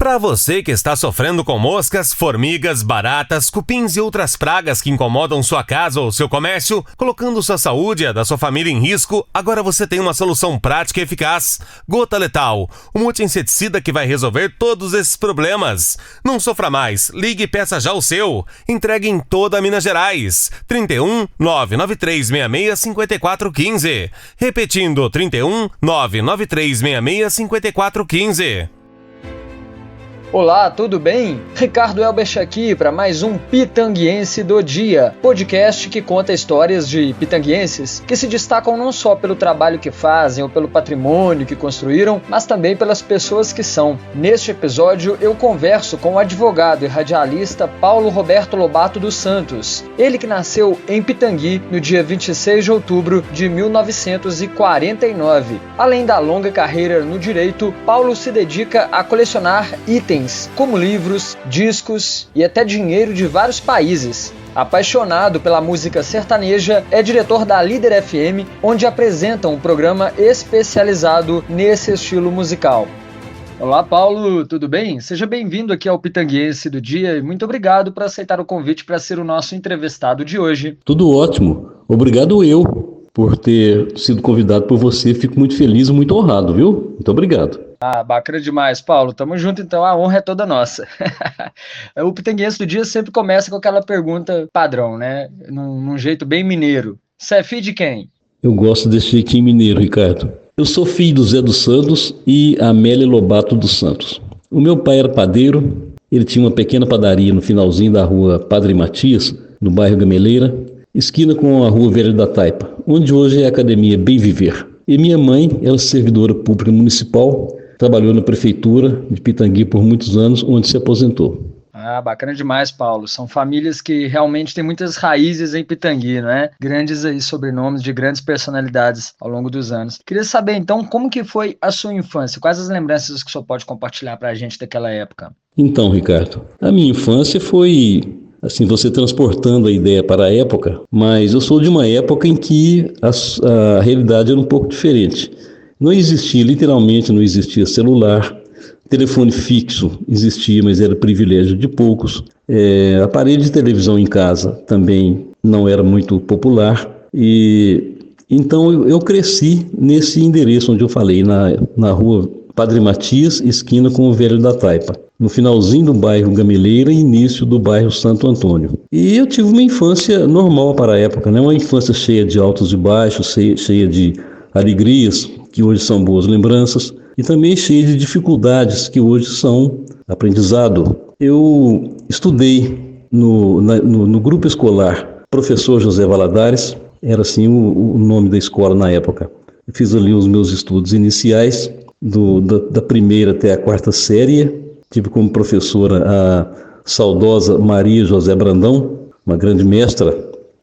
Para você que está sofrendo com moscas, formigas, baratas, cupins e outras pragas que incomodam sua casa ou seu comércio, colocando sua saúde e a da sua família em risco, agora você tem uma solução prática e eficaz. Gota Letal, um multi-inseticida que vai resolver todos esses problemas. Não sofra mais, ligue e peça já o seu. Entregue em toda Minas Gerais. 31 99366 5415. Repetindo, 31 99366 5415. Olá, tudo bem? Ricardo Elbert aqui para mais um Pitanguiense do Dia, podcast que conta histórias de pitanguienses que se destacam não só pelo trabalho que fazem ou pelo patrimônio que construíram, mas também pelas pessoas que são. Neste episódio eu converso com o advogado e radialista Paulo Roberto Lobato dos Santos, ele que nasceu em Pitangui no dia 26 de outubro de 1949. Além da longa carreira no direito, Paulo se dedica a colecionar itens como livros, discos e até dinheiro de vários países. Apaixonado pela música sertaneja, é diretor da Líder FM, onde apresenta um programa especializado nesse estilo musical. Olá, Paulo, tudo bem? Seja bem-vindo aqui ao Pitanguiense do Dia e muito obrigado por aceitar o convite para ser o nosso entrevistado de hoje. Tudo ótimo. Obrigado eu por ter sido convidado por você. Fico muito feliz e muito honrado, viu? Muito obrigado. Bacana demais, Paulo. Tamo junto, então. A honra é toda nossa. O Pitanguiense do Dia sempre começa com aquela pergunta padrão, né? Num jeito bem mineiro. Você é filho de quem? Eu gosto desse jeitinho mineiro, Ricardo. Eu sou filho do Zé dos Santos e Amélia Lobato dos Santos. O meu pai era padeiro. Ele tinha uma pequena padaria no finalzinho da rua Padre Matias, no bairro Gameleira, esquina com a rua Velha da Taipa, onde hoje é a Academia Bem Viver. E minha mãe, ela é servidora pública municipal, trabalhou na prefeitura de Pitangui por muitos anos, onde se aposentou. Bacana demais, Paulo. São famílias que realmente têm muitas raízes em Pitangui, né? Grandes aí sobrenomes de grandes personalidades ao longo dos anos. Queria saber, então, como que foi a sua infância? Quais as lembranças que o senhor pode compartilhar para a gente daquela época? Então, Ricardo, a minha infância foi, assim, você transportando a ideia para a época, mas eu sou de uma época em que a realidade era um pouco diferente. Não existia, literalmente não existia celular, telefone fixo existia, mas era privilégio de poucos. Aparelho de televisão em casa também não era muito popular. E então eu cresci nesse endereço onde eu falei, na rua Padre Matias, esquina com o Velho da Taipa, no finalzinho do bairro Gameleira e início do bairro Santo Antônio. E eu tive uma infância normal para a época, né? Uma infância cheia de altos e baixos, cheia de alegrias, que hoje são boas lembranças, e também cheia de dificuldades, que hoje são aprendizado. Eu estudei no grupo escolar Professor José Valadares, era assim o nome da escola na época. Eu fiz ali os meus estudos iniciais, da primeira até a quarta série. Tive como professora a saudosa Maria José Brandão, uma grande mestra.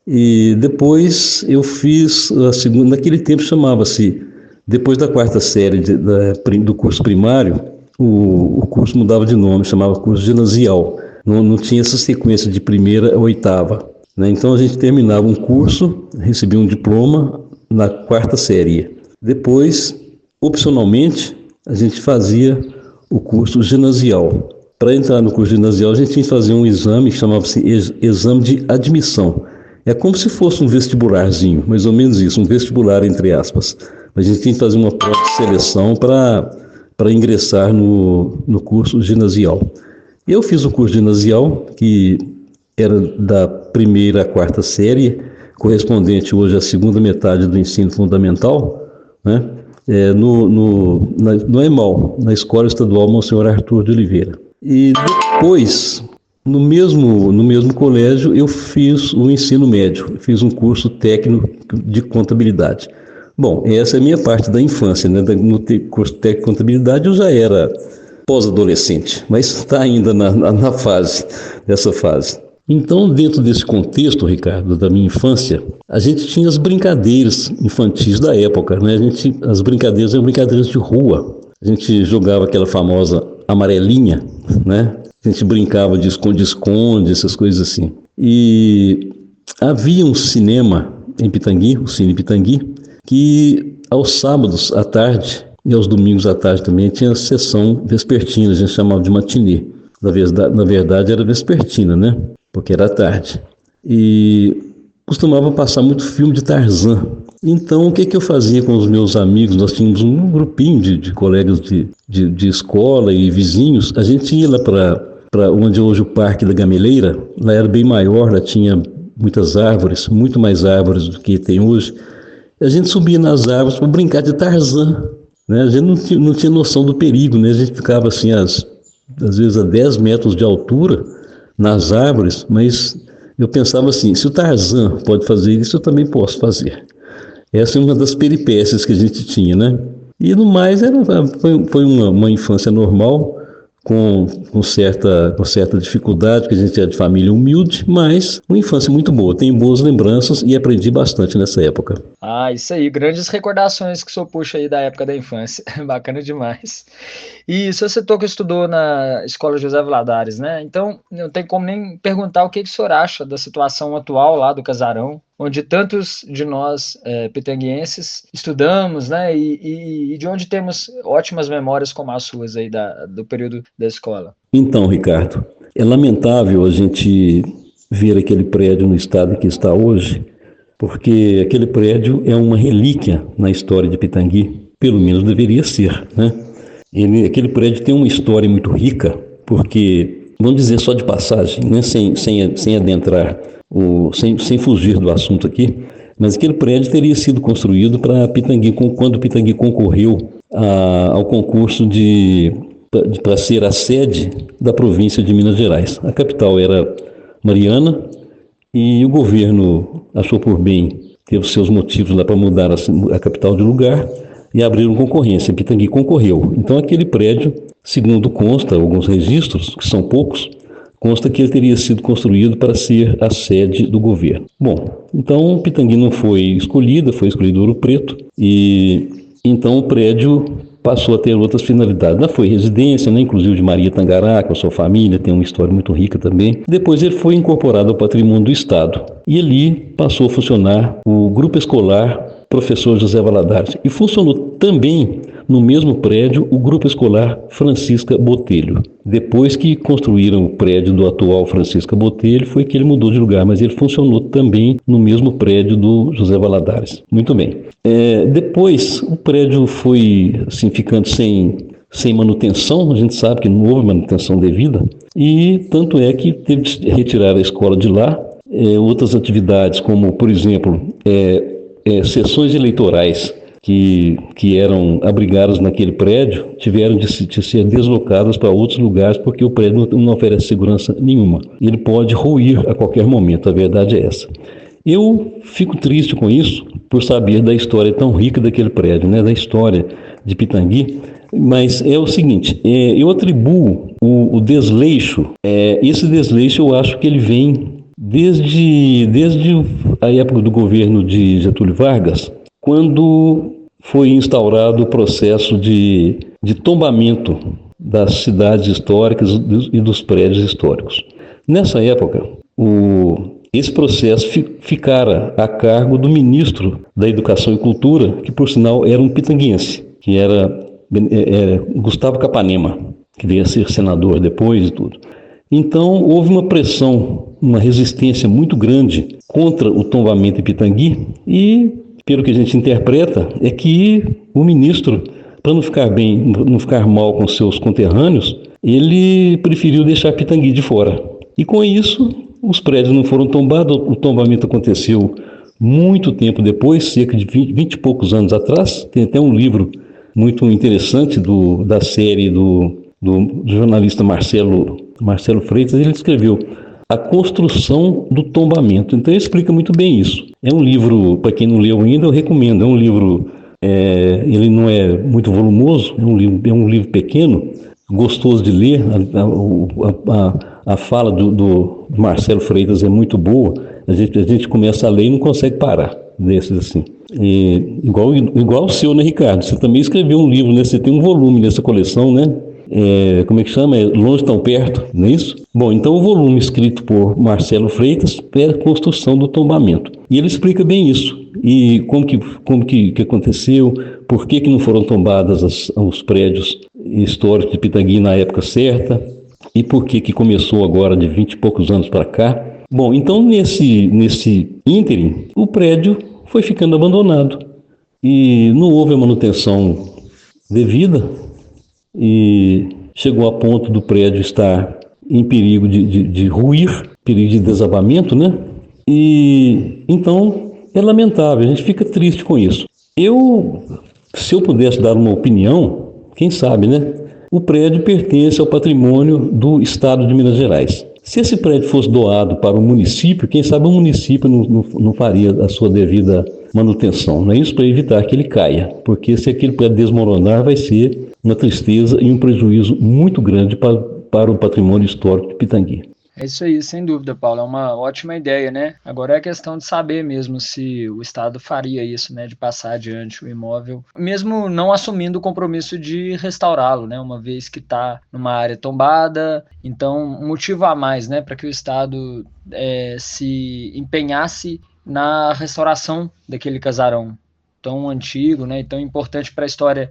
E depois eu fiz a segunda, naquele tempo chamava-se, depois da quarta série do curso primário, o curso mudava de nome, chamava curso ginasial. Não tinha essa sequência de primeira a oitava, né? Então a gente terminava um curso, recebia um diploma na quarta série. Depois, opcionalmente, a gente fazia o curso ginasial. Para entrar no curso ginasial, a gente tinha que fazer um exame que chamava-se exame de admissão. É como se fosse um vestibularzinho, mais ou menos isso, um vestibular entre aspas. A gente tinha que fazer uma prova de seleção para ingressar no curso ginasial. Eu fiz o curso ginasial, que era da primeira à quarta série, correspondente hoje à segunda metade do ensino fundamental, né? No EMAL, na Escola Estadual Monsenhor Arthur de Oliveira. E depois, no mesmo colégio, eu fiz o ensino médio, fiz um curso técnico de contabilidade. Bom, essa é a minha parte da infância, né? No curso técnico de contabilidade eu já era pós-adolescente, mas está ainda nessa fase. Então, dentro desse contexto, Ricardo, da minha infância, a gente tinha as brincadeiras infantis da época, né? As brincadeiras eram brincadeiras de rua. A gente jogava aquela famosa amarelinha, né? A gente brincava de esconde-esconde, essas coisas assim. E havia um cinema em Pitangui, o Cine Pitangui, que aos sábados à tarde e aos domingos à tarde também tinha sessão vespertina, a gente chamava de matinê. Na verdade era vespertina, né? Porque era à tarde. E costumava passar muito filme de Tarzan. Então, o que eu fazia com os meus amigos? Nós tínhamos um grupinho de colegas de escola e vizinhos. A gente ia lá para onde é hoje o Parque da Gameleira. Lá era bem maior, lá tinha muitas árvores, muito mais árvores do que tem hoje. A gente subia nas árvores para brincar de Tarzan, né? A gente não tinha noção do perigo, né? A gente ficava assim, às vezes a 10 metros de altura nas árvores, mas eu pensava assim, se o Tarzan pode fazer isso, eu também posso fazer. Essa é uma das peripécias que a gente tinha, né? E no mais, foi uma infância normal, com certa dificuldade, porque a gente é de família humilde, mas uma infância muito boa. Tenho boas lembranças e aprendi bastante nessa época. Ah, isso aí, grandes recordações que o senhor puxa aí da época da infância. Bacana demais. E você citou que estudou na Escola José Valadares, né? Então, não tem como nem perguntar o que o senhor acha da situação atual lá do Casarão, onde tantos de nós pitanguenses estudamos, né? E de onde temos ótimas memórias como as suas aí do período da escola. Então, Ricardo, é lamentável a gente ver aquele prédio no estado que está hoje, porque aquele prédio é uma relíquia na história de Pitangui, pelo menos deveria ser, né? Aquele prédio tem uma história muito rica, porque, vamos dizer só de passagem, né? sem adentrar, sem fugir do assunto aqui, mas aquele prédio teria sido construído para Pitangui, quando Pitangui concorreu ao concurso para ser a sede da província de Minas Gerais. A capital era Mariana e o governo achou por bem, teve seus motivos lá para mudar a capital de lugar e abriram concorrência. Pitangui concorreu. Então aquele prédio, segundo consta, alguns registros, que são poucos, consta que ele teria sido construído para ser a sede do governo. Bom, então Pitangui não foi escolhida, foi escolhido Ouro Preto, e então o prédio passou a ter outras finalidades. Não foi residência, né? Inclusive de Maria Tangará, com a sua família, tem uma história muito rica também. Depois ele foi incorporado ao patrimônio do Estado. E ali passou a funcionar o Grupo Escolar Professor José Valadares. E funcionou também no mesmo prédio o Grupo Escolar Francisca Botelho. Depois que construíram o prédio do atual Francisca Botelho, foi que ele mudou de lugar, mas ele funcionou também no mesmo prédio do José Valadares. Muito bem. Depois o prédio foi assim, ficando sem manutenção, a gente sabe que não houve manutenção devida, e tanto é que teve que retirar a escola de lá. Outras atividades, como, por exemplo, sessões eleitorais que eram abrigadas naquele prédio, tiveram de ser deslocadas para outros lugares, porque o prédio não oferece segurança nenhuma. Ele pode ruir a qualquer momento, a verdade é essa. Eu fico triste com isso, por saber da história tão rica daquele prédio, né, da história de Pitangui, mas é o seguinte, eu atribuo o desleixo, esse desleixo eu acho que ele vem desde a época do governo de Getúlio Vargas, quando foi instaurado o processo de tombamento das cidades históricas e dos prédios históricos. Nessa época, esse processo ficara a cargo do ministro da Educação e Cultura, que por sinal era um pitanguense, que era Gustavo Capanema, que veio a ser senador depois e tudo. Então houve uma pressão, uma resistência muito grande contra o tombamento em Pitangui e, pelo que a gente interpreta, é que o ministro, para não ficar mal com seus conterrâneos, ele preferiu deixar Pitangui de fora. E com isso, os prédios não foram tombados, o tombamento aconteceu muito tempo depois, cerca de 20 e poucos anos atrás. Tem até um livro muito interessante da série do jornalista Marcelo Freitas, ele escreveu A Construção do Tombamento. Então ele explica muito bem isso. É um livro, para quem não leu ainda, eu recomendo. É um livro, ele não é muito volumoso, é um livro pequeno, gostoso de ler. A fala do Marcelo Freitas é muito boa. A gente começa a ler e não consegue parar desses assim. Igual o seu, né, Ricardo? Você também escreveu um livro, né? Você tem um volume nessa coleção, né? como é que chama? Longe Tão Perto, não é isso? Bom, então o volume escrito por Marcelo Freitas é a construção do tombamento. E ele explica bem isso. E como que aconteceu, por que não foram tombadas os prédios históricos de Pitangui na época certa, e por que começou agora de 20 e poucos anos para cá. Bom, então nesse ínterim, o prédio foi ficando abandonado e não houve a manutenção devida e chegou a ponto do prédio estar em perigo de ruir, perigo de desabamento, né? E então é lamentável, a gente fica triste com isso. Se eu pudesse dar uma opinião, quem sabe, né? O prédio pertence ao patrimônio do Estado de Minas Gerais. Se esse prédio fosse doado para o município, quem sabe o município não faria a sua devida manutenção, não é isso? Para evitar que ele caia, porque se aquele prédio desmoronar vai ser uma tristeza e um prejuízo muito grande para o patrimônio histórico de Pitangui. É isso aí, sem dúvida, Paulo, é uma ótima ideia, né? Agora é questão de saber mesmo se o Estado faria isso, né, de passar adiante o imóvel, mesmo não assumindo o compromisso de restaurá-lo, né, uma vez que está numa área tombada, então um motivo a mais, né, para que o Estado se empenhasse na restauração daquele casarão tão antigo, né, e tão importante para a história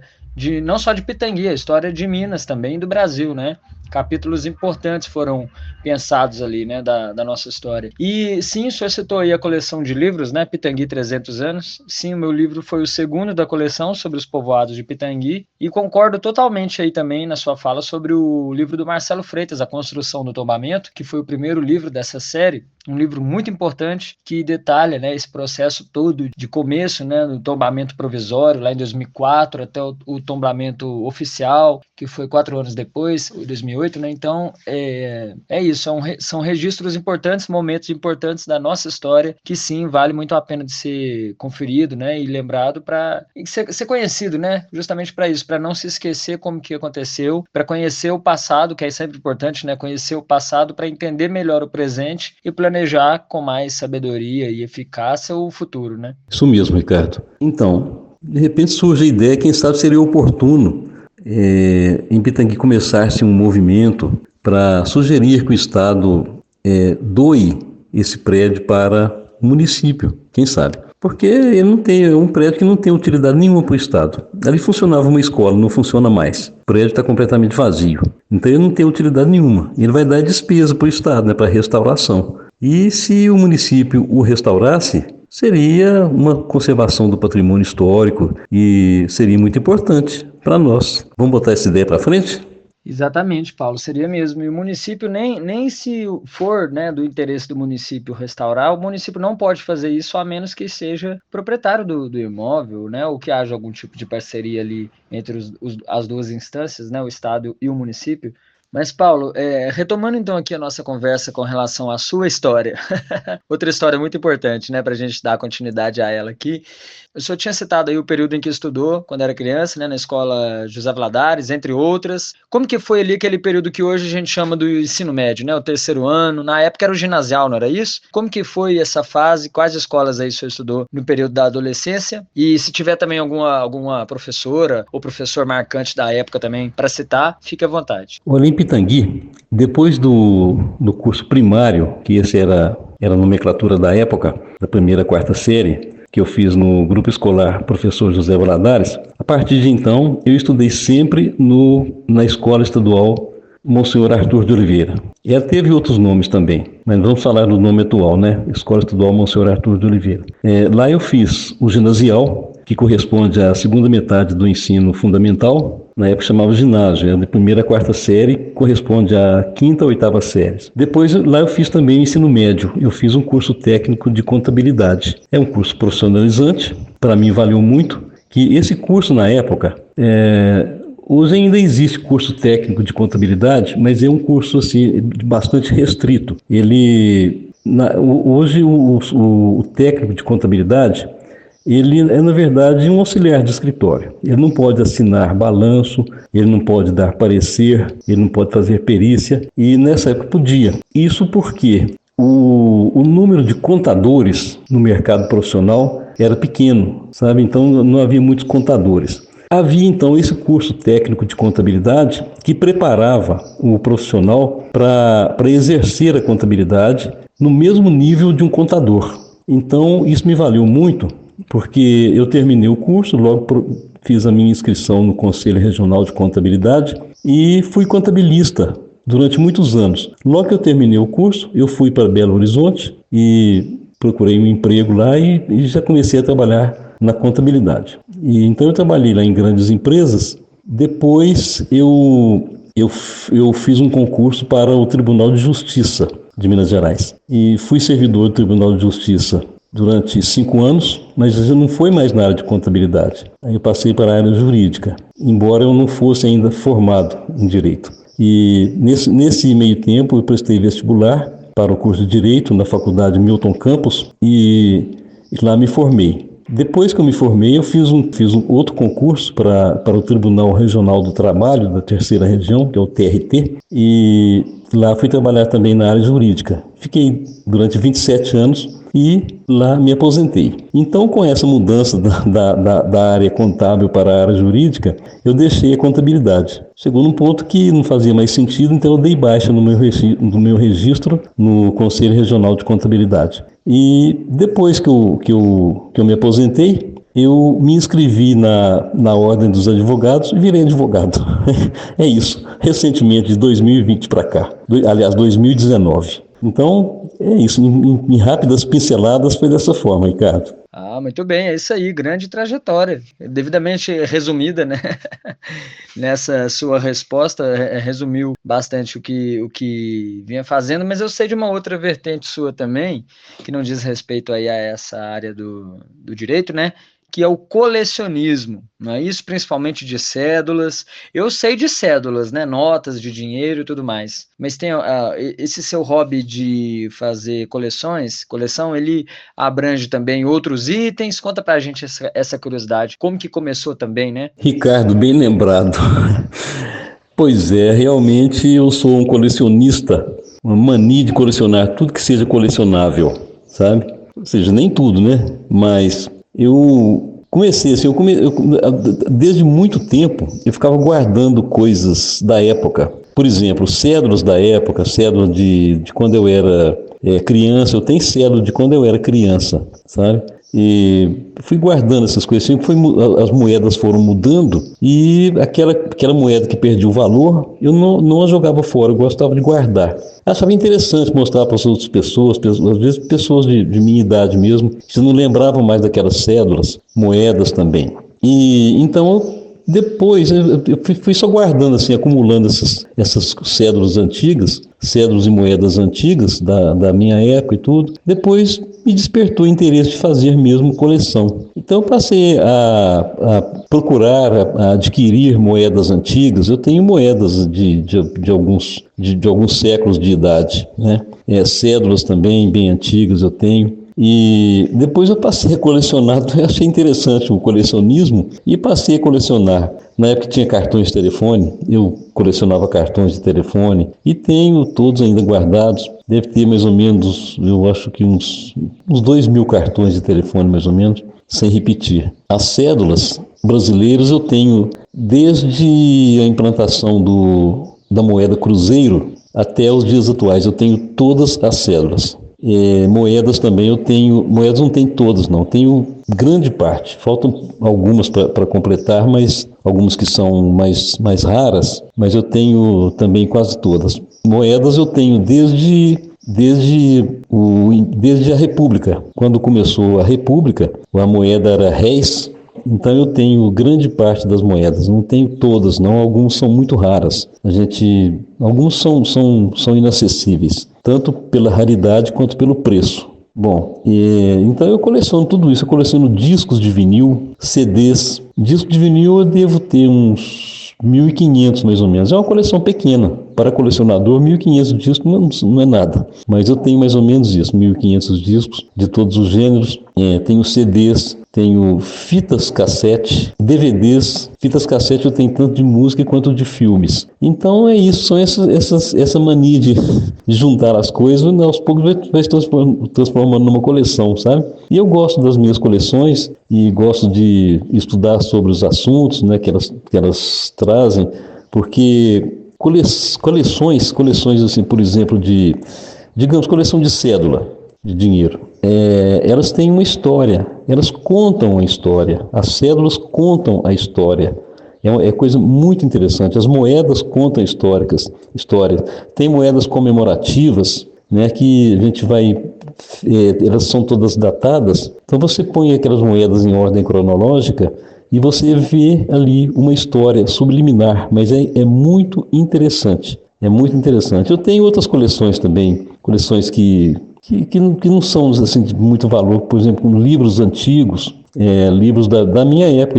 não só de Pitangui, a história de Minas também e do Brasil, né? Capítulos importantes foram pensados ali, né, da nossa história. E sim, o senhor citou aí a coleção de livros, né, Pitangui 300 anos. Sim, o meu livro foi o segundo da coleção sobre os povoados de Pitangui e concordo totalmente aí também na sua fala sobre o livro do Marcelo Freitas, A Construção do Tombamento, que foi o primeiro livro dessa série, um livro muito importante que detalha, né, esse processo todo de começo, né, do tombamento provisório lá em 2004 até o tombamento oficial, que foi 4 anos depois, em 2008, né? Então, é isso, são registros importantes, momentos importantes da nossa história, que sim, vale muito a pena de ser conferido, né, e lembrado para ser conhecido, né, justamente para isso, para não se esquecer como que aconteceu, para conhecer o passado, que é sempre importante, né, conhecer o passado para entender melhor o presente e planejar com mais sabedoria e eficácia o futuro, né? Isso mesmo, Ricardo. Então, de repente surge a ideia, quem sabe seria oportuno em Pitangui começar-se um movimento para sugerir que o Estado doe esse prédio para o município, quem sabe? Porque ele não tem um prédio que não tem utilidade nenhuma para o Estado. Ali funcionava uma escola, não funciona mais. O prédio está completamente vazio. Então ele não tem utilidade nenhuma. Ele vai dar despesa para o Estado, né, para restauração. E se o município o restaurasse, seria uma conservação do patrimônio histórico e seria muito importante para nós. Vamos botar essa ideia para frente? Exatamente, Paulo, seria mesmo. E o município, nem se for, né, do interesse do município restaurar, o município não pode fazer isso a menos que seja proprietário do imóvel, né, ou que haja algum tipo de parceria ali entre as duas instâncias, né, o Estado e o município. Mas, Paulo, retomando então aqui a nossa conversa com relação à sua história, outra história muito importante, né, para a gente dar continuidade a ela aqui. O senhor tinha citado aí o período em que estudou, quando era criança, né, na escola José Vladares, entre outras. Como que foi ali aquele período que hoje a gente chama do ensino médio, né, o 3º ano? Na época era o ginasial, não era isso? Como que foi essa fase? Quais escolas aí o senhor estudou no período da adolescência? E se tiver também alguma professora ou professor marcante da época também para citar, fique à vontade. Olha, em Pitangui, depois do curso primário, que esse era a nomenclatura da época, da 1ª à 4ª série, que eu fiz no grupo escolar Professor José Valadares, a partir de então eu estudei sempre na escola estadual Monsenhor Arthur de Oliveira. E ela teve outros nomes também, mas vamos falar do nome atual, né? Escola Estadual Monsenhor Arthur de Oliveira. Lá eu fiz o ginasial, que corresponde à 2ª metade do ensino fundamental, na época chamava ginásio, de 1ª à 4ª série, corresponde à 5ª à 8ª série. Depois, lá eu fiz também o ensino médio, eu fiz um curso técnico de contabilidade. É um curso profissionalizante, para mim valeu muito, que esse curso na época, hoje ainda existe curso técnico de contabilidade, mas é um curso assim, bastante restrito. Hoje o técnico de contabilidade, ele é, na verdade, um auxiliar de escritório. Ele não pode assinar balanço, ele não pode dar parecer, ele não pode fazer perícia, e nessa época podia. Isso porque o número de contadores no mercado profissional era pequeno, sabe? Então não havia muitos contadores. Havia então esse curso técnico de contabilidade que preparava o profissional para exercer a contabilidade no mesmo nível de um contador. Então isso me valeu muito, porque eu terminei o curso, logo fiz a minha inscrição no Conselho Regional de Contabilidade e fui contabilista durante muitos anos. Logo que eu terminei o curso, eu fui para Belo Horizonte e procurei um emprego lá e já comecei a trabalhar na contabilidade. E então eu trabalhei lá em grandes empresas. Depois eu fiz um concurso para o Tribunal de Justiça de Minas Gerais e fui servidor do Tribunal de Justiça durante 5 anos, mas já não foi mais na área de contabilidade. Aí eu passei para a área jurídica, embora eu não fosse ainda formado em Direito. E nesse meio tempo eu prestei vestibular para o curso de Direito na Faculdade Milton Campos e lá me formei. Depois que eu me formei, eu fiz um outro concurso para o Tribunal Regional do Trabalho da Terceira Região, que é o TRT, e lá fui trabalhar também na área jurídica. Fiquei durante 27 anos e lá me aposentei. Então, com essa mudança da área contábil para a área jurídica, eu deixei a contabilidade. Chegou num ponto que não fazia mais sentido, então eu dei baixa no meu registro no Conselho Regional de Contabilidade. E depois que eu me aposentei, eu me inscrevi na Ordem dos Advogados e virei advogado. É isso, recentemente, de 2020 para cá, aliás, 2019. Então, é isso, em rápidas pinceladas foi dessa forma, Ricardo. Muito bem, é isso aí, grande trajetória, devidamente resumida, né? Nessa sua resposta, resumiu bastante o que vinha fazendo, mas eu sei de uma outra vertente sua também, que não diz respeito aí a essa área do direito, né? Que é o colecionismo, não é isso? Principalmente de cédulas. Eu sei de cédulas, né? Notas de dinheiro e tudo mais. Mas tem esse seu hobby de fazer coleção, ele abrange também outros itens? Conta pra gente essa curiosidade. Como que começou também, né? Ricardo, bem lembrado. Pois é, realmente eu sou um colecionista, uma mania de colecionar tudo que seja colecionável, sabe? Ou seja, nem tudo, né? Mas eu comecei assim, desde muito tempo eu ficava guardando coisas da época. Por exemplo, cédulas da época, cédulas de quando eu era criança. Eu tenho cédula de quando eu era criança, sabe? E fui guardando essas coisas, as moedas foram mudando e aquela moeda que perdia o valor, eu não a jogava fora, eu gostava de guardar. Achava interessante mostrar para as outras pessoas, às vezes pessoas de minha idade mesmo, que não lembravam mais daquelas cédulas, moedas também. E então depois eu fui só guardando assim, acumulando essas cédulas antigas, cédulas e moedas antigas da minha época e tudo. Depois me despertou o interesse de fazer mesmo coleção. Então eu passei a procurar, a adquirir moedas antigas. Eu tenho moedas de alguns séculos de idade, né? Cédulas também bem antigas eu tenho. E depois eu passei a colecionar, eu achei interessante o colecionismo e passei a colecionar. Na época tinha cartões de telefone, eu colecionava cartões de telefone e tenho todos ainda guardados. Deve ter mais ou menos, eu acho que uns 2.000 cartões de telefone mais ou menos, sem repetir. As cédulas brasileiras eu tenho desde a implantação da moeda cruzeiro até os dias atuais, eu tenho todas as cédulas. Moedas também eu tenho, moedas não tenho todas não, tenho grande parte, faltam algumas para completar, mas algumas que são mais raras, mas eu tenho também quase todas. Moedas eu tenho desde a República, quando começou a República, a moeda era réis, então eu tenho grande parte das moedas, não tenho todas não, algumas são muito raras, alguns são inacessíveis, tanto pela raridade quanto pelo preço. Bom, então eu coleciono tudo isso, eu coleciono discos de vinil, CDs. Disco de vinil eu devo ter uns 1.500 mais ou menos, é uma coleção pequena, para colecionador 1.500 discos não é nada, mas eu tenho mais ou menos isso, 1.500 discos de todos os gêneros, tenho CDs, tenho fitas cassete, DVDs, fitas cassete eu tenho tanto de música quanto de filmes. Então é isso, são essa mania de juntar as coisas, aos poucos vai se transformando numa coleção, sabe? E eu gosto das minhas coleções e gosto de estudar sobre os assuntos, né, que elas trazem, porque coleções assim, por exemplo, digamos, coleção de cédula de dinheiro, elas têm uma história, elas contam a história, as cédulas contam a história. É coisa muito interessante. As moedas contam histórias. Tem moedas comemorativas, né, que a gente vai... elas são todas datadas. Então você põe aquelas moedas em ordem cronológica e você vê ali uma história subliminar, mas é muito interessante. É muito interessante. Eu tenho outras coleções também, coleções que não são assim, de muito valor, por exemplo, livros antigos, livros da minha época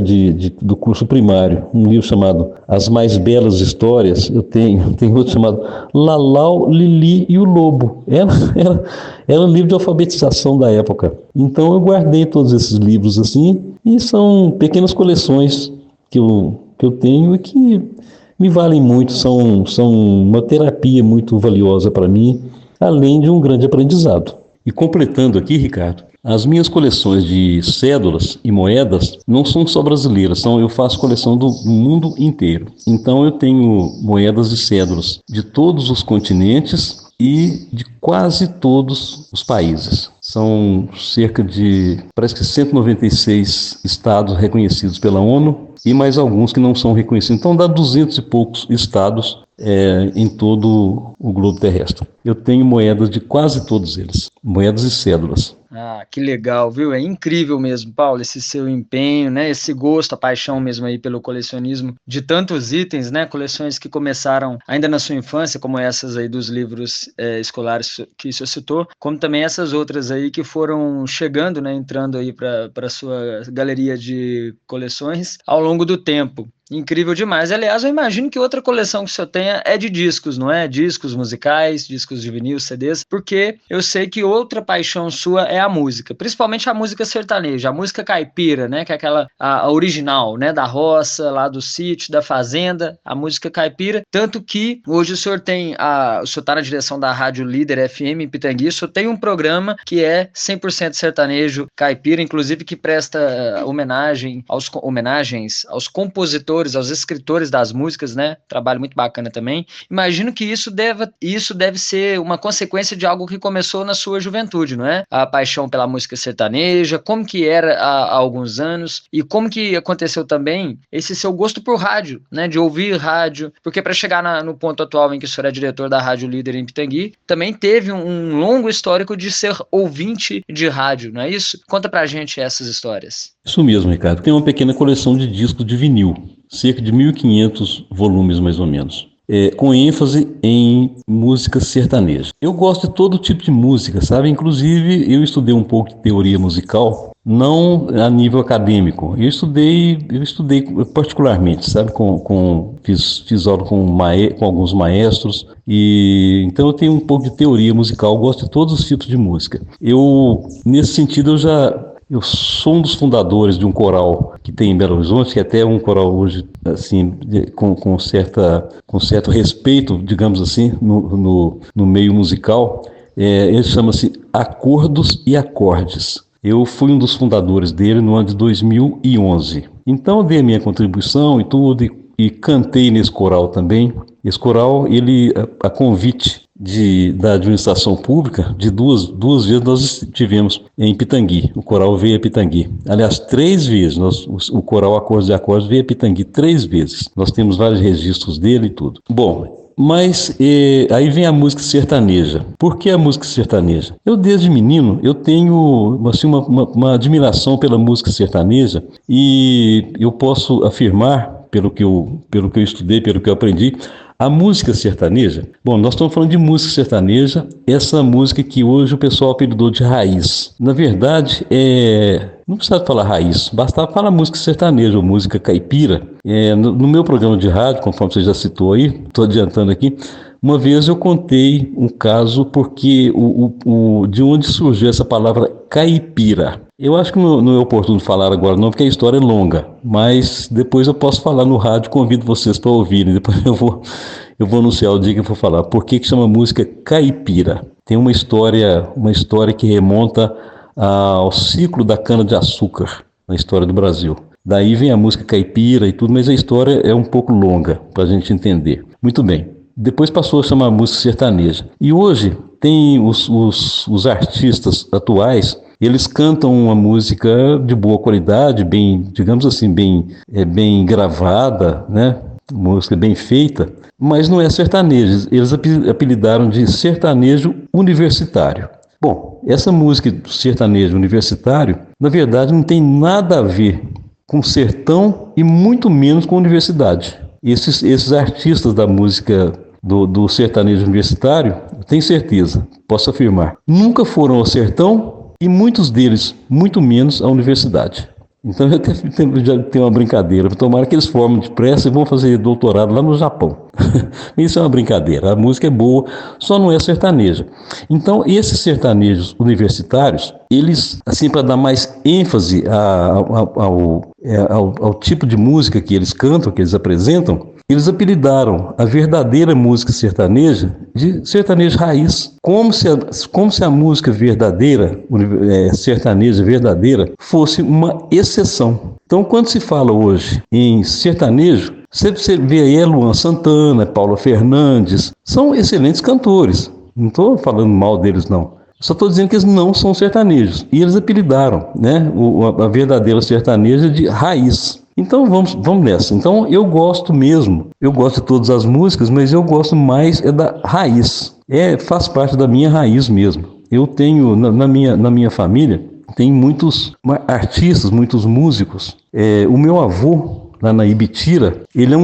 do curso primário, um livro chamado As Mais Belas Histórias. Eu tenho outro chamado Lalau, Lili e o Lobo. Era um livro de alfabetização da época. Então eu guardei todos esses livros assim, e são pequenas coleções que eu tenho e que me valem muito, são uma terapia muito valiosa para mim, além de um grande aprendizado. E completando aqui, Ricardo, as minhas coleções de cédulas e moedas não são só brasileiras, eu faço coleção do mundo inteiro. Então eu tenho moedas e cédulas de todos os continentes e de quase todos os países. São cerca de, parece que 196 estados reconhecidos pela ONU e mais alguns que não são reconhecidos. Então dá 200 e poucos estados em todo o globo terrestre. Eu tenho moedas de quase todos eles, moedas e cédulas. Ah, que legal, viu? É incrível mesmo, Paulo, esse seu empenho, né? Esse gosto, a paixão mesmo aí pelo colecionismo de tantos itens, né? Coleções que começaram ainda na sua infância, como essas aí dos livros escolares que o senhor citou, como também essas outras aí que foram chegando, né? Entrando aí para a sua galeria de coleções ao longo do tempo. Incrível demais. Aliás, eu imagino que outra coleção que o senhor tenha é de discos, não é? Discos musicais, discos de vinil, CDs, porque eu sei que outra paixão sua é a música, principalmente a música sertaneja, a música caipira, né? Que é aquela a original, né? Da roça, lá do sítio, da fazenda, a música caipira. Tanto que hoje o senhor está na direção da Rádio Líder FM em Pitangui, o senhor tem um programa que é 100% sertanejo caipira, inclusive que presta homenagens aos compositores, aos escritores das músicas, né? Trabalho muito bacana também. Imagino que isso deve ser uma consequência de algo que começou na sua juventude, não é? A paixão pela música sertaneja, como que era há alguns anos e como que aconteceu também esse seu gosto por rádio, né? De ouvir rádio, porque para chegar no ponto atual em que o senhor é diretor da Rádio Líder em Pitangui, também teve um longo histórico de ser ouvinte de rádio, não é isso? Conta pra gente essas histórias. Isso mesmo, Ricardo. Tem uma pequena coleção de discos de vinil, cerca de 1.500 volumes mais ou menos, com ênfase em música sertaneja. Eu gosto de todo tipo de música, sabe? Inclusive, eu estudei um pouco de teoria musical, não a nível acadêmico. Eu estudei particularmente, sabe? Fiz aula com alguns maestros, e então eu tenho um pouco de teoria musical, gosto de todos os tipos de música. Nesse sentido, eu sou um dos fundadores de um coral que tem em Belo Horizonte, que é até um coral hoje, assim, com certo respeito, digamos assim, no meio musical. Ele chama-se Acordos e Acordes. Eu fui um dos fundadores dele no ano de 2011. Então eu dei a minha contribuição e tudo, e cantei nesse coral também. Esse coral, a convite da administração pública, de duas vezes nós estivemos em Pitangui. O coral veio a Pitangui. Aliás, 3 vezes. O coral Acordes e Acordes veio a Pitangui 3 vezes. Nós temos vários registros dele e tudo. Bom, mas aí vem a música sertaneja. Por que a música sertaneja? Eu, desde menino, eu tenho assim, uma admiração pela música sertaneja, e eu posso afirmar, pelo que eu estudei, pelo que eu aprendi, a música sertaneja. Bom, nós estamos falando de música sertaneja, essa música que hoje o pessoal apelidou de raiz. Na verdade, não precisa falar raiz, bastava falar música sertaneja ou música caipira. No meu programa de rádio, conforme você já citou aí, estou adiantando aqui, uma vez eu contei um caso porque de onde surgiu essa palavra caipira. Eu acho que não é oportuno falar agora não, porque a história é longa, mas depois eu posso falar no rádio, convido vocês para ouvirem, depois eu vou anunciar o dia que eu for falar. Por que chama música caipira? Tem uma história que remonta ao ciclo da cana-de-açúcar na história do Brasil. Daí vem a música caipira e tudo, mas a história é um pouco longa para a gente entender. Muito bem. Depois passou a chamar música sertaneja. E hoje tem os artistas atuais, eles cantam uma música de boa qualidade, bem, digamos assim, bem gravada, né? Música bem feita, mas não é sertanejo. Eles apelidaram de sertanejo universitário. Bom, essa música do sertanejo universitário, na verdade, não tem nada a ver com sertão e muito menos com universidade. Esses artistas da música do sertanejo universitário, eu tenho certeza, posso afirmar, nunca foram ao sertão e muitos deles, muito menos, à universidade. Então eu já tenho uma brincadeira, tomara que eles formem depressa e vão fazer doutorado lá no Japão. Isso é uma brincadeira, a música é boa, só não é sertaneja. Então esses sertanejos universitários, eles, assim, para dar mais ênfase ao tipo de música que eles cantam, que eles apresentam, eles apelidaram a verdadeira música sertaneja de sertanejo raiz, como se a música verdadeira, sertaneja verdadeira, fosse uma exceção. Então, quando se fala hoje em sertanejo, você vê aí Luan Santana, Paula Fernandes, são excelentes cantores. Não estou falando mal deles, não. Só estou dizendo que eles não são sertanejos. E eles apelidaram, né, a verdadeira sertaneja de raiz. Então vamos nessa. Então eu gosto de todas as músicas, mas eu gosto mais da raiz. Faz parte da minha raiz mesmo. Eu tenho, na minha família, tem muitos artistas, muitos músicos. O meu avô, lá na Ibitira, ele é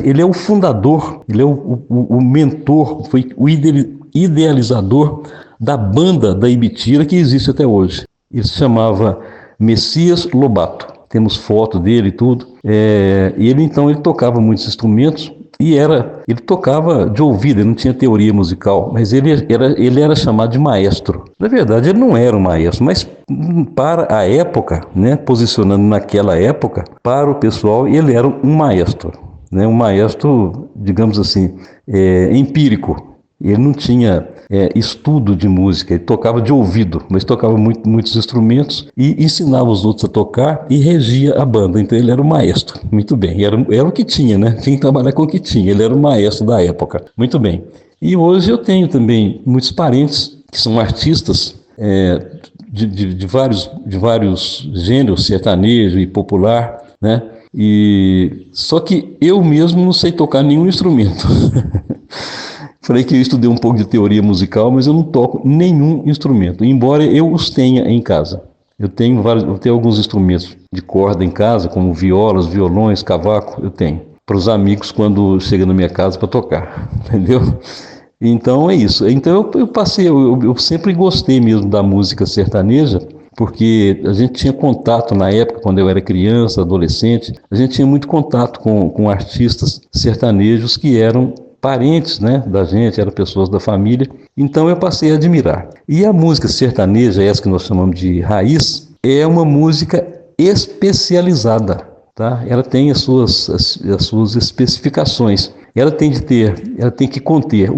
ele é o fundador, ele é o mentor, foi o idealizador da banda da Ibitira que existe até hoje. Ele se chamava Messias Lobato. Temos foto dele e tudo. Ele tocava muitos instrumentos e ele tocava de ouvido, ele não tinha teoria musical, mas ele era chamado de maestro. Na verdade, ele não era um maestro, mas para a época, né, posicionando naquela época, para o pessoal, ele era um maestro, né, um maestro, digamos assim, empírico. Ele não tinha estudo de música, ele tocava de ouvido, mas tocava muitos instrumentos e ensinava os outros a tocar e regia a banda. Então ele era o maestro. Muito bem, era o que tinha, né? Tinha que trabalhar com o que tinha, ele era o maestro da época. Muito bem. E hoje eu tenho também muitos parentes que são artistas de vários gêneros, sertanejo e popular, né? Só que eu mesmo não sei tocar nenhum instrumento. Falei que eu estudei um pouco de teoria musical, mas eu não toco nenhum instrumento, embora eu os tenha em casa. Eu tenho alguns instrumentos de corda em casa, como violas, violões, cavaco, eu tenho. Para os amigos quando chegam na minha casa para tocar, entendeu? Então é isso. Então eu sempre gostei mesmo da música sertaneja, porque a gente tinha contato na época, quando eu era criança, adolescente, a gente tinha muito contato com artistas sertanejos que eram parentes, né, da gente, eram pessoas da família, então eu passei a admirar. E a música sertaneja, essa que nós chamamos de raiz, é uma música especializada, tá? Ela tem as suas especificações. Ela tem que conter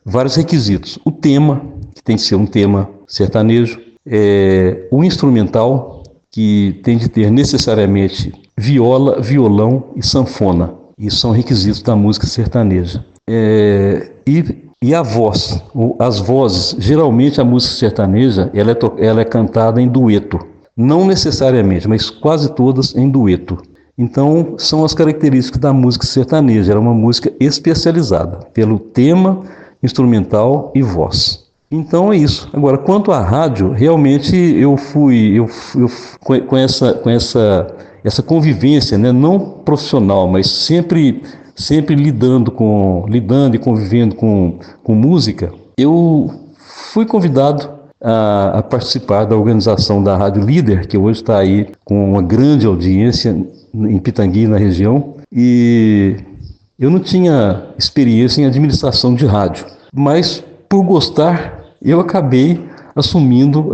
vários requisitos. O tema, que tem que ser um tema sertanejo, o instrumental, que tem de ter necessariamente viola, violão e sanfona. Isso são requisitos da música sertaneja. E a voz, as vozes, geralmente a música sertaneja ela é cantada em dueto. Não necessariamente, mas quase todas em dueto. Então, são as características da música sertaneja. Ela é uma música especializada pelo tema, instrumental e voz. Então é isso. Agora, quanto à rádio, realmente eu fui com essa convivência, né, não profissional, mas sempre lidando e convivendo com música, eu fui convidado a participar da organização da Rádio Líder, que hoje está aí com uma grande audiência em Pitangui, na região, e eu não tinha experiência em administração de rádio, mas por gostar, eu acabei assumindo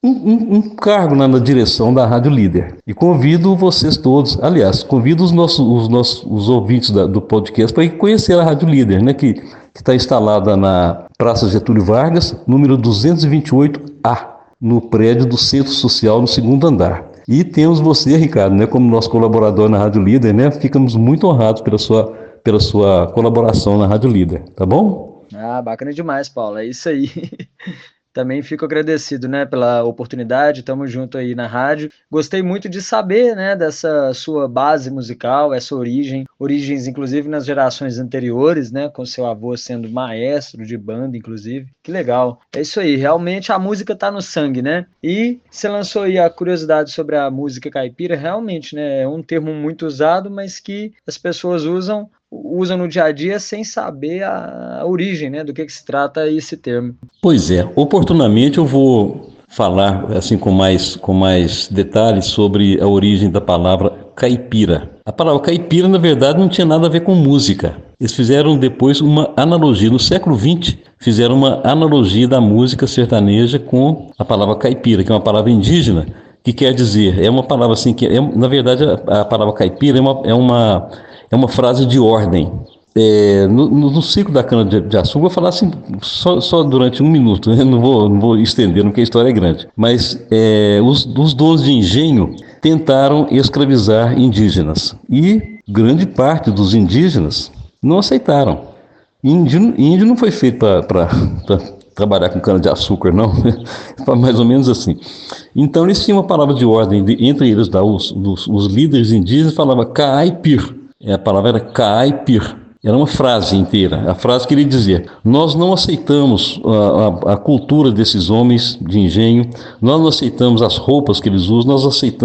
um cargo na direção da Rádio Líder. E convido vocês todos, aliás, convido os ouvintes do podcast para conhecer a Rádio Líder, né, que está instalada na Praça Getúlio Vargas, número 228A, no prédio do Centro Social, no segundo andar. E temos você, Ricardo, né, como nosso colaborador na Rádio Líder, né? Ficamos muito honrados pela sua colaboração na Rádio Líder, tá bom? Ah, bacana demais, Paulo, é isso aí. Também fico agradecido, né, pela oportunidade, estamos junto aí na rádio. Gostei muito de saber, né, dessa sua base musical, essa origens inclusive nas gerações anteriores, né, com seu avô sendo maestro de banda, inclusive. Que legal. É isso aí, realmente a música tá no sangue, né? E você lançou aí a curiosidade sobre a música caipira, realmente, né, é um termo muito usado, mas que as pessoas usam no dia a dia sem saber a origem, né, do que se trata esse termo. Pois é, oportunamente eu vou falar assim com mais detalhes sobre a origem da palavra caipira. A palavra caipira, na verdade, não tinha nada a ver com música. Eles fizeram depois uma analogia, no século XX, fizeram uma analogia da música sertaneja com a palavra caipira, que é uma palavra indígena, que quer dizer, é uma palavra assim, na verdade a palavra caipira é uma frase de ordem. No ciclo da cana-de-açúcar, vou falar assim só durante um minuto, né? Não vou estender, porque a história é grande. Mas os donos de engenho tentaram escravizar indígenas. E grande parte dos indígenas não aceitaram. Índio não foi feito para trabalhar com cana-de-açúcar, não. Mais ou menos assim. Então eles tinham uma palavra de ordem, entre eles os líderes indígenas falavam caipir. A palavra era caipir. Era uma frase inteira. A frase queria dizer: nós não aceitamos a cultura desses homens de engenho, nós não aceitamos as roupas que eles usam,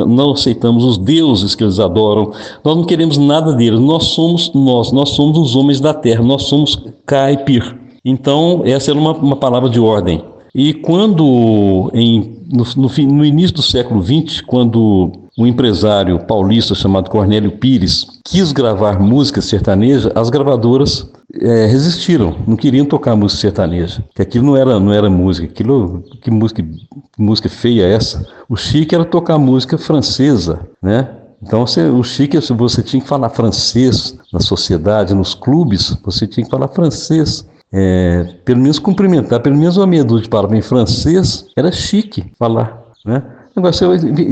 não aceitamos os deuses que eles adoram, nós não queremos nada deles, nós somos os homens da terra, nós somos caipir. Então, essa era uma palavra de ordem. E quando, no início do século XX, quando um empresário paulista chamado Cornélio Pires quis gravar música sertaneja, as gravadoras resistiram, não queriam tocar música sertaneja, que aquilo não era música, que música feia é essa? O chique era tocar música francesa, né? Então o chique, você tinha que falar francês na sociedade, nos clubes, você tinha que falar francês. Pelo menos cumprimentar, pelo menos uma meia dúzia de palavras em francês, era chique falar, né? Agora,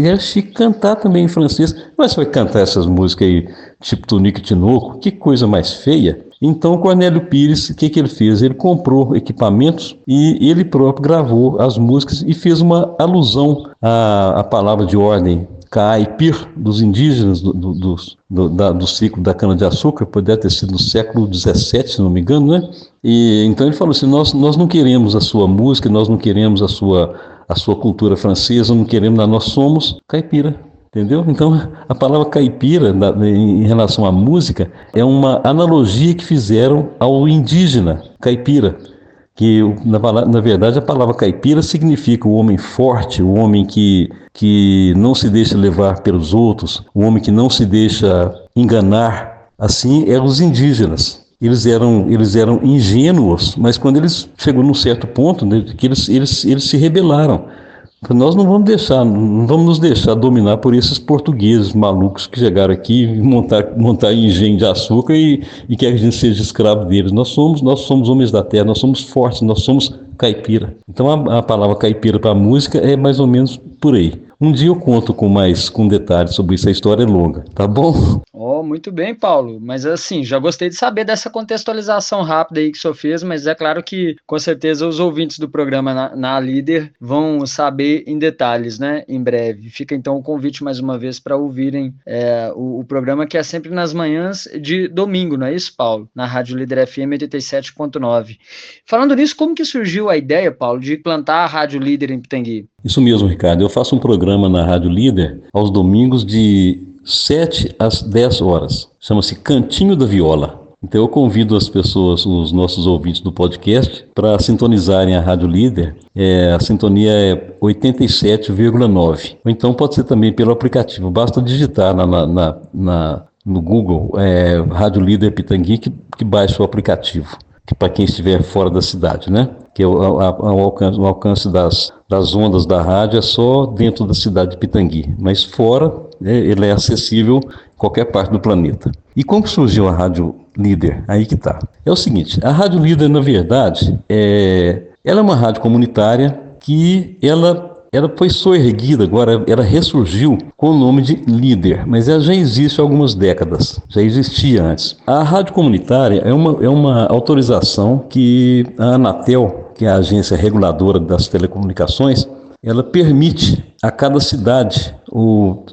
era chique cantar também em francês. Mas você vai cantar essas músicas aí, tipo Tunico e Tinoco, que coisa mais feia. Então, o Cornélio Pires, o que ele fez? Ele comprou equipamentos e ele próprio gravou as músicas e fez uma alusão à palavra de ordem caipir dos indígenas do ciclo da cana-de-açúcar, pode ter sido no século XVII, se não me engano, né? E então ele falou assim: nós não queremos a sua música, nós não queremos a sua cultura francesa, não queremos, nós somos caipira, entendeu? Então a palavra caipira em relação à música é uma analogia que fizeram ao indígena caipira, que na verdade a palavra caipira significa o homem forte, o homem que não se deixa levar pelos outros, o homem que não se deixa enganar. Assim eram os indígenas. Eles eram ingênuos, mas quando eles chegou num certo ponto, né, que eles se rebelaram. Nós não vamos nos deixar dominar por esses portugueses malucos que chegaram aqui e montar engenho de açúcar e que a gente seja escravo deles. Nós somos homens da terra, nós somos fortes, nós somos caipira. Então a palavra caipira para a música é mais ou menos por aí. Um dia eu conto com detalhes sobre isso, a história é longa, tá bom? Muito bem, Paulo, mas assim, já gostei de saber dessa contextualização rápida aí que o senhor fez, mas é claro que com certeza os ouvintes do programa na Líder vão saber em detalhes, né, em breve. Fica então o convite mais uma vez para ouvirem o programa, que é sempre nas manhãs de domingo, não é isso, Paulo? Na Rádio Líder FM 87.9. Falando nisso, como que surgiu a ideia, Paulo, de plantar a Rádio Líder em Pitangui? Isso mesmo, Ricardo, eu faço um programa na Rádio Líder aos domingos de 7 às 10 horas. Chama-se Cantinho da Viola. Então eu convido as pessoas, os nossos ouvintes do podcast, para sintonizarem a Rádio Líder. A sintonia é 87,9. Ou então pode ser também pelo aplicativo. Basta digitar no Google Rádio Líder Pitangui que baixa o aplicativo, que para quem estiver fora da cidade, né? que o alcance das ondas da rádio é só dentro da cidade de Pitangui, mas fora, ele é acessível em qualquer parte do planeta. E como surgiu a Rádio Líder? Aí que tá. É o seguinte, a Rádio Líder, na verdade, ela é uma rádio comunitária que ela foi soerguida, agora ela ressurgiu com o nome de Líder, mas ela já existe há algumas décadas, já existia antes. A rádio comunitária é uma autorização que a Anatel, que é a agência reguladora das telecomunicações, ela permite a cada cidade,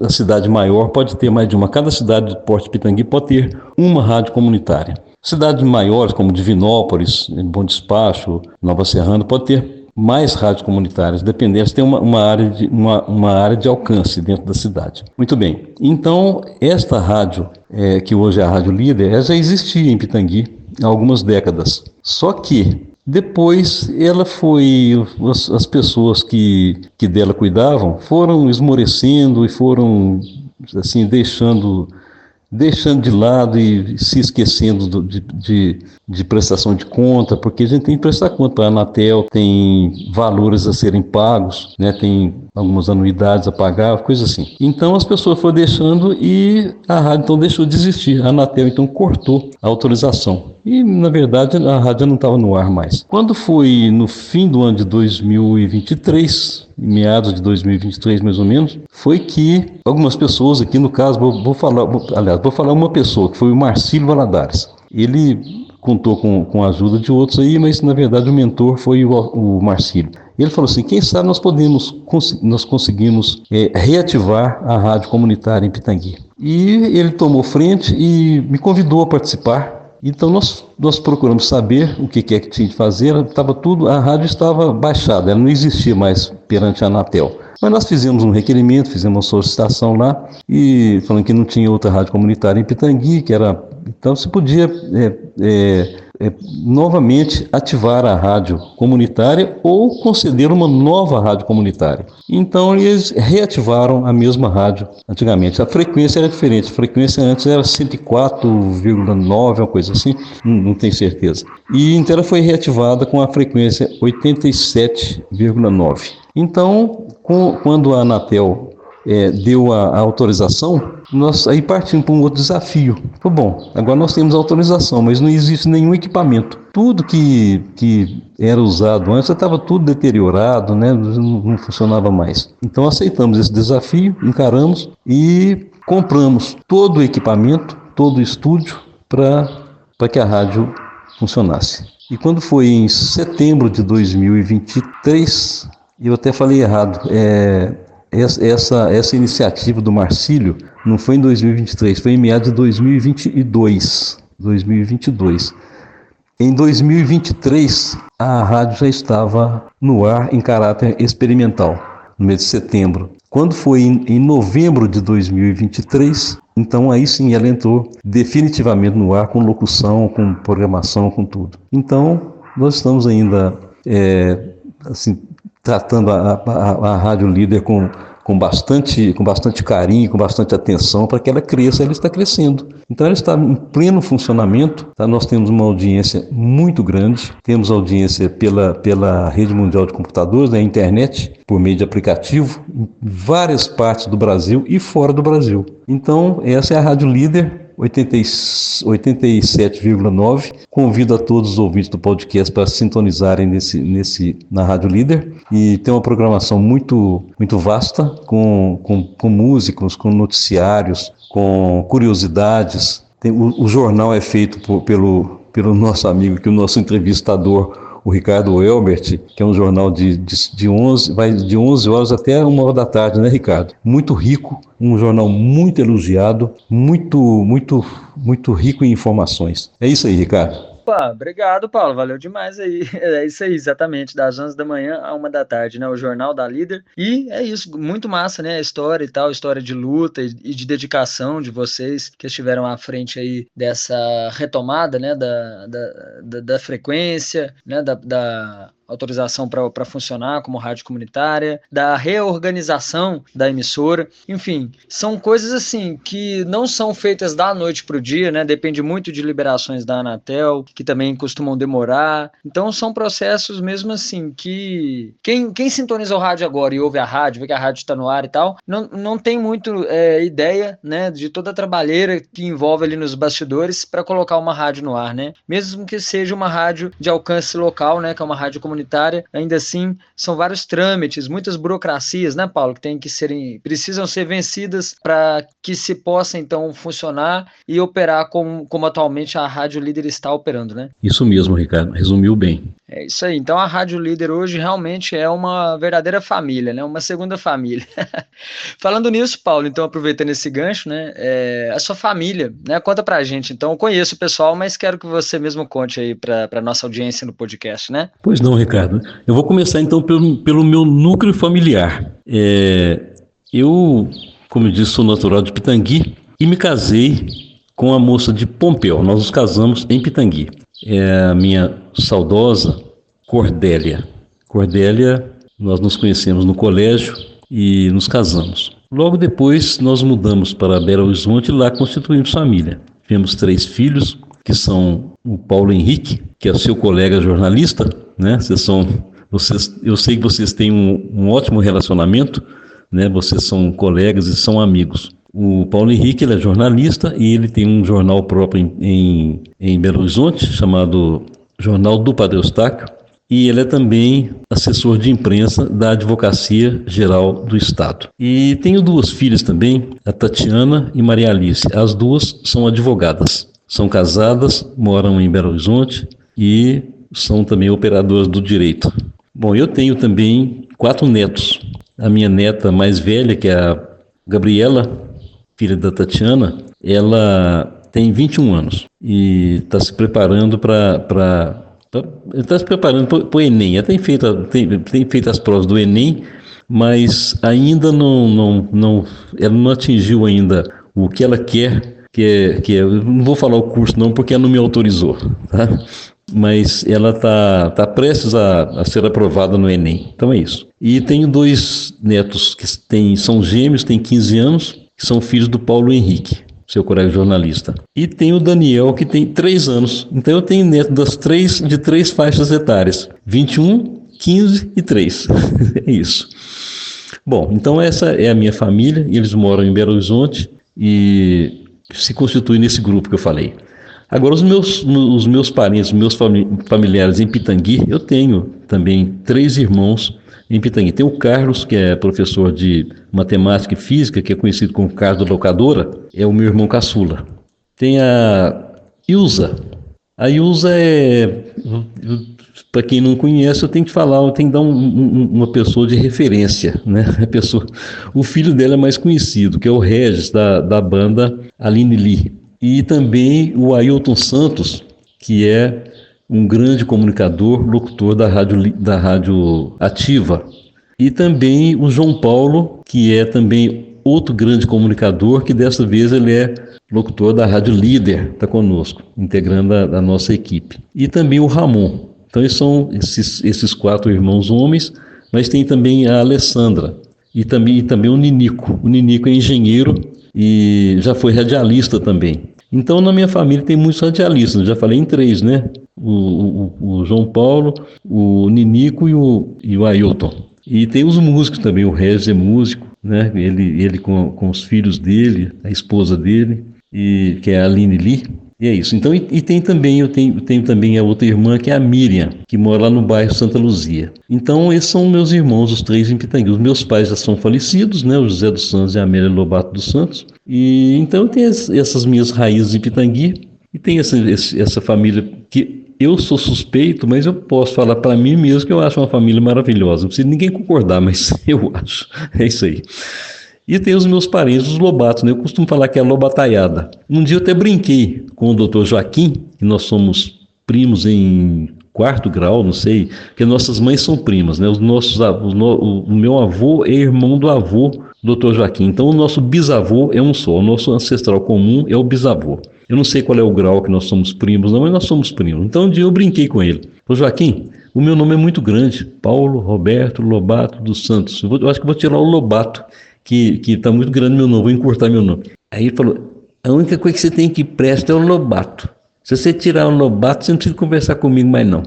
a cidade maior pode ter mais de uma, cada cidade do Porto de Pitangui pode ter uma rádio comunitária. Cidades maiores, como Divinópolis, Bom Despacho, Nova Serrana, pode ter mais rádios comunitárias, dependendo, tem uma área de alcance dentro da cidade. Muito bem, então esta rádio, que hoje é a Rádio Líder, ela já existia em Pitangui há algumas décadas, só que depois ela foi, as pessoas que dela cuidavam foram esmorecendo e foram assim deixando de lado e se esquecendo de prestação de conta, porque a gente tem que prestar conta para a Anatel, tem valores a serem pagos, né? Tem algumas anuidades a pagar, coisa assim. Então as pessoas foram deixando e a rádio então deixou de existir. A Anatel então cortou a autorização. E, na verdade, a rádio não estava no ar mais. Quando foi no fim do ano de 2023, meados de 2023 mais ou menos, foi que algumas pessoas aqui, no caso, vou falar uma pessoa, que foi o Marcílio Valadares. Ele contou com a ajuda de outros aí, mas, na verdade, o mentor foi o Marcílio. Ele falou assim, quem sabe nós conseguimos reativar a rádio comunitária em Pitangui. E ele tomou frente e me convidou a participar. Então nós procuramos saber o que é que tinha de fazer, a rádio estava baixada, ela não existia mais perante a Anatel. Mas nós fizemos um requerimento, fizemos uma solicitação lá, e falando que não tinha outra rádio comunitária em Pitangui, então se podia novamente ativar a rádio comunitária ou conceder uma nova rádio comunitária. Então eles reativaram a mesma rádio antigamente. A frequência era diferente, a frequência antes era 104,9, uma coisa assim, não tenho certeza. E então ela foi reativada com a frequência 87,9. Então, quando a Anatel deu a autorização, nós aí partimos para um outro desafio. Bom, agora nós temos autorização, mas não existe nenhum equipamento. Tudo que era usado antes estava tudo deteriorado, né? Não funcionava mais. Então aceitamos esse desafio, encaramos e compramos todo o equipamento, todo o estúdio para que a rádio funcionasse. E quando foi em setembro de 2023, eu até falei errado, essa iniciativa do Marcílio não foi em 2023, foi em meados de 2022. Em 2023, a rádio já estava no ar em caráter experimental, no mês de setembro. Quando foi em novembro de 2023, então aí sim ela entrou definitivamente no ar, com locução, com programação, com tudo. Então, nós estamos ainda tratando a Rádio Líder com bastante carinho, com bastante atenção para que ela cresça. Ela está crescendo. Então ela está em pleno funcionamento. Tá? Nós temos uma audiência muito grande, temos audiência pela Rede Mundial de Computadores, na internet, por meio de aplicativo, em várias partes do Brasil e fora do Brasil. Então essa é a Rádio Líder 87,9. Convido a todos os ouvintes do podcast para sintonizarem na Rádio Líder. E tem uma programação muito, muito vasta, com músicos, com noticiários, com curiosidades. O jornal é feito pelo nosso amigo, que é o nosso entrevistador, o Ricardo Elbert, que é um jornal de 11 horas até 1 hora da tarde, né, Ricardo? Muito rico, um jornal muito elogiado, muito rico em informações. É isso aí, Ricardo. Opa, obrigado, Paulo, valeu demais aí. É isso aí, exatamente, das 11 da manhã à 1 da tarde, né, o Jornal da Líder. E é isso, muito massa, né, a história e tal, história de luta e de dedicação de vocês que estiveram à frente aí dessa retomada, né, da frequência, né, autorização para funcionar como rádio comunitária, da reorganização da emissora, enfim, são coisas assim que não são feitas da noite para o dia, né? Depende muito de liberações da Anatel, que também costumam demorar. Então são processos mesmo assim que quem sintoniza o rádio agora e ouve a rádio, vê que a rádio está no ar e tal, não tem muito ideia, né, de toda a trabalheira que envolve ali nos bastidores para colocar uma rádio no ar, né? Mesmo que seja uma rádio de alcance local, né, que é uma rádio comunitária, ainda assim são vários trâmites, muitas burocracias, né, Paulo, que precisam ser vencidas para que se possa então funcionar e operar como atualmente a Rádio Líder está operando, né? Isso mesmo, Ricardo, resumiu bem. É isso aí. Então a Rádio Líder hoje realmente é uma verdadeira família, né? Uma segunda família. Falando nisso, Paulo, então aproveitando esse gancho, né? A sua família, né? Conta pra gente. Então eu conheço o pessoal, mas quero que você mesmo conte aí pra nossa audiência no podcast, né? Pois não, Ricardo. Eu vou começar então pelo meu núcleo familiar. Eu, como eu disse, sou natural de Pitangui e me casei com a moça de Pompéu. Nós nos casamos em Pitangui. É a minha saudosa Cordélia. Cordélia, nós nos conhecemos no colégio e nos casamos. Logo depois, nós mudamos para Belo Horizonte e lá constituímos família. Tivemos 3 filhos, que são o Paulo Henrique, que é seu colega jornalista, né? Eu sei que vocês têm um ótimo relacionamento, né? Vocês são colegas e são amigos. O Paulo Henrique, ele é jornalista e ele tem um jornal próprio em Belo Horizonte, chamado Jornal do Padre Eustáquio, e ele é também assessor de imprensa da Advocacia Geral do Estado. E tenho 2 filhas também, a Tatiana e Maria Alice. As 2 são advogadas, são casadas, moram em Belo Horizonte e são também operadoras do direito. Bom, eu tenho também 4 netos. A minha neta mais velha, que é a Gabriela, filha da Tatiana, ela tem 21 anos e está se preparando para o Enem. Ela tem feito as provas do Enem, mas ainda ela não atingiu ainda o que ela quer, eu não vou falar o curso não, porque ela não me autorizou, tá? Mas ela está prestes a ser aprovada no Enem. Então é isso. E tenho 2 netos que são gêmeos, têm 15 anos, que são filhos do Paulo Henrique, seu colega jornalista. E tem o Daniel, que tem 3 anos. Então eu tenho neto de 3 faixas etárias: 21, 15 e 3. É isso. Bom, então essa é a minha família. Eles moram em Belo Horizonte e se constituem nesse grupo que eu falei. Agora, os meus parentes, meus familiares em Pitangui, eu tenho também 3 irmãos em Pitangui. Tem o Carlos, que é professor de matemática e física, que é conhecido como Carlos da Locadora, é o meu irmão caçula. Tem a Ilza. A Ilza para quem não conhece, eu tenho que dar uma pessoa de referência, né? O filho dela é mais conhecido, que é o Regis, da banda Aline Lee. E também o Ailton Santos, que é um grande comunicador, locutor da Rádio Ativa. E também o João Paulo, que é também outro grande comunicador, que dessa vez ele é locutor da Rádio Líder, está conosco, integrando a nossa equipe. E também o Ramon. Então eles são esses 4 irmãos homens, mas tem também a Alessandra e também o Ninico. O Ninico é engenheiro e já foi radialista também. Então, na minha família tem muitos radialistas, já falei em 3, né? O João Paulo, o Ninico e o Ailton. E tem os músicos também, o Regis é músico, né? Ele com os filhos dele, a esposa dele, que é a Aline Lee. E é isso. Então, eu tenho também a outra irmã, que é a Miriam, que mora lá no bairro Santa Luzia. Então, esses são meus irmãos, os 3 em Pitangui. Os meus pais já são falecidos, né? O José dos Santos e a Amélia Lobato dos Santos. E então eu tenho essas minhas raízes em Pitangui e tenho essa família que eu sou suspeito, mas eu posso falar para mim mesmo que eu acho uma família maravilhosa. Não precisa ninguém concordar, mas eu acho. É isso aí. E tem os meus parentes, os Lobatos, né? Eu costumo falar que é lobataiada. Um dia eu até brinquei com o Dr. Joaquim, que nós somos primos em 4º grau, não sei, que nossas mães são primas, né? O meu avô é irmão do avô do Dr. Joaquim. Então o nosso bisavô é um só, o nosso ancestral comum é o bisavô. Eu não sei qual é o grau que nós somos primos, não, mas nós somos primos. Então um dia eu brinquei com ele. Ô Joaquim, o meu nome é muito grande, Paulo Roberto Lobato dos Santos. Eu acho que vou tirar o Lobato, que está muito grande meu nome, vou encurtar meu nome. Aí ele falou, a única coisa que você tem que prestar é o Lobato. Se você tirar o Lobato, você não precisa conversar comigo mais não.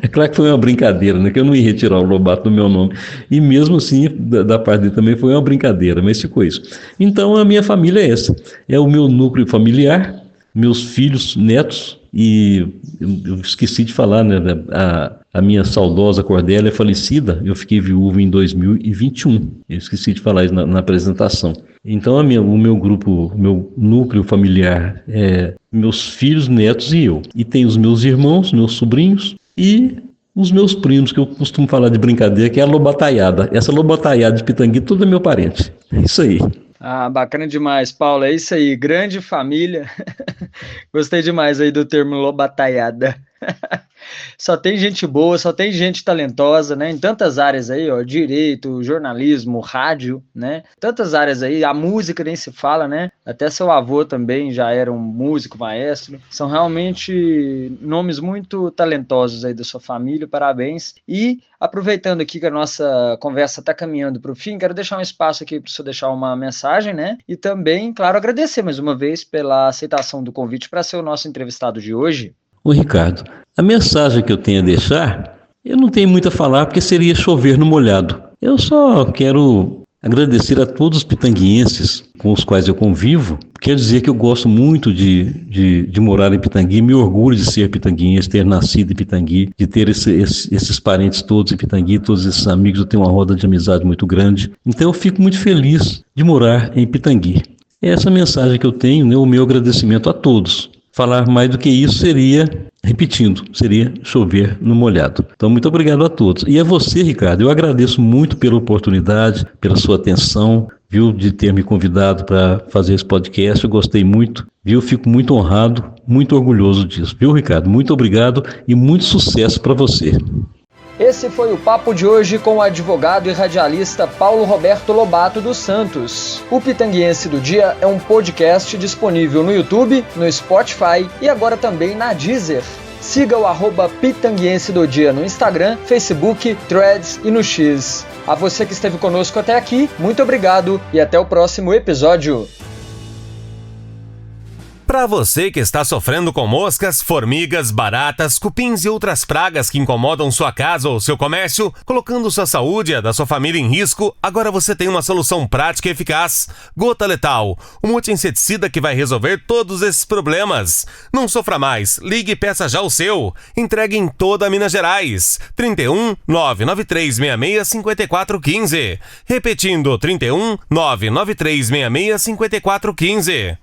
É claro que foi uma brincadeira, né? Que eu não ia retirar o Lobato do meu nome. E mesmo assim, da parte dele também foi uma brincadeira, mas ficou isso. Então a minha família é essa. É o meu núcleo familiar, meus filhos, netos, e eu esqueci de falar, né? A minha saudosa Cordélia é falecida, eu fiquei viúvo em 2021. Eu esqueci de falar isso na apresentação. Então o meu grupo, o meu núcleo familiar é meus filhos, netos e eu. E tem os meus irmãos, meus sobrinhos, e os meus primos, que eu costumo falar de brincadeira, que é a lobataiada. Essa lobataiada de Pitangui, tudo é meu parente. É isso aí. Ah, bacana demais, Paulo. É isso aí, grande família. Gostei demais aí do termo lobataiada. Só tem gente boa, só tem gente talentosa, né? Em tantas áreas aí, ó, direito, jornalismo, rádio, né? Tantas áreas aí, a música nem se fala, né? Até seu avô também já era um músico, maestro. São realmente nomes muito talentosos aí da sua família, parabéns. E aproveitando aqui que a nossa conversa está caminhando para o fim, quero deixar um espaço aqui para o senhor deixar uma mensagem, né? E também, claro, agradecer mais uma vez pela aceitação do convite para ser o nosso entrevistado de hoje. Ô Ricardo, a mensagem que eu tenho a deixar, eu não tenho muito a falar porque seria chover no molhado. Eu só quero agradecer a todos os pitanguienses com os quais eu convivo. Quero dizer que eu gosto muito de morar em Pitangui, me orgulho de ser pitanguiense, ter nascido em Pitangui, de ter esses parentes todos em Pitangui, todos esses amigos, eu tenho uma roda de amizade muito grande. Então eu fico muito feliz de morar em Pitangui. É essa mensagem que eu tenho, né, o meu agradecimento a todos. Falar mais do que isso seria chover no molhado. Então, muito obrigado a todos. E a você, Ricardo, eu agradeço muito pela oportunidade, pela sua atenção, viu, de ter me convidado para fazer esse podcast. Eu gostei muito, viu, fico muito honrado, muito orgulhoso disso. Viu, Ricardo? Muito obrigado e muito sucesso para você. Esse foi o papo de hoje com o advogado e radialista Paulo Roberto Lobato dos Santos. O Pitanguiense do Dia é um podcast disponível no YouTube, no Spotify e agora também na Deezer. Siga o @Pitanguiense do Dia no Instagram, Facebook, Threads e no X. A você que esteve conosco até aqui, muito obrigado e até o próximo episódio. Para você que está sofrendo com moscas, formigas, baratas, cupins e outras pragas que incomodam sua casa ou seu comércio, colocando sua saúde e a da sua família em risco, agora você tem uma solução prática e eficaz. Gota Letal, um multi-inseticida que vai resolver todos esses problemas. Não sofra mais, ligue e peça já o seu. Entregue em toda Minas Gerais. 31 99366 5415. Repetindo, 31 99366 5415.